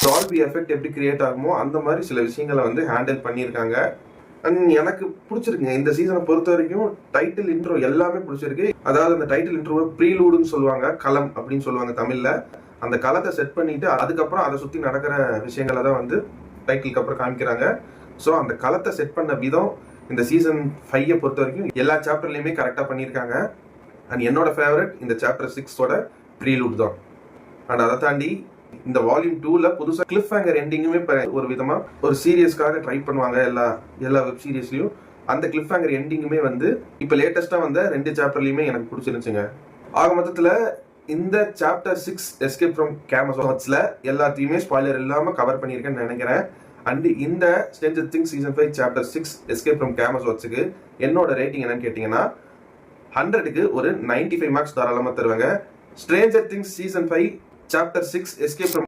Dolby effect எப்படி create ஆகுமோ அந்த மாதிரி சில விஷயங்களை வந்து ஹேண்டில் பண்ணியிருக்காங்க. அண்ட் எனக்கு பிடிச்சிருக்குங்க இந்த சீசனை பொறுத்த வரைக்கும். டைட்டில் இன்ட்ரோ எல்லாமே பிடிச்சிருக்கு. அதாவது அந்த டைட்டில் இன்ட்ரோ ப்ரீலூடுன்னு சொல்லுவாங்க, களம் அப்படின்னு சொல்லுவாங்க தமிழ்ல. அந்த களத்தை செட் பண்ணிட்டு அதுக்கப்புறம் அதை சுற்றி நடக்கிற விஷயங்களை தான் வந்து டைட்டிலுக்கு அப்புறம் காமிக்கிறாங்க. ஸோ அந்த களத்தை செட் பண்ண விதம் இந்த சீசன் 5 பொறுத்த வரைக்கும் எல்லா சாப்டர்லையுமே கரெக்டாக பண்ணியிருக்காங்க. அண்ட் என்னோட ஃபேவரட் இந்த சாப்டர் 6ஓட ப்ரீலூட் தான். அண்ட் அதை தாண்டி இந்த வால்யூம் 2ல புதுசாக கிளிஃப் ஹேங்கர் எண்டிங்குமே ஒரு விதமா ஒரு சீரியஸ்க்காக ட்ரை பண்ணுவாங்க எல்லா வெப் சீரிஸ்லயும். அந்த கிளிஃப் ஹேங்கர் எண்டிங்குமே வந்து இப்போ லேட்டஸ்டா வந்த 2 சாப்டர்லயுமே எனக்கு பிடிச்சிருந்துச்சுங்க. ஆக மொத்தத்துல இந்த சாப்டர் 6 எஸ்கேப் ஃப்ரம் கேமஸ்ல எல்லாத்தையுமே ஸ்பாய்லர் இல்லாம கவர் பண்ணியிருக்கேன்னு நினைக்கிறேன். அண்ட் இந்த stranger things season 5 chapter 6 escape from கேமஸ்க்கு என்னோட ரேட்டிங் என்னன்னு கேட்டீங்கன்னா 100க்கு ஒரு 95 மார்க்ஸ் தாராளமா தருவாங்க. Stranger things season 5 chapter 6 escape from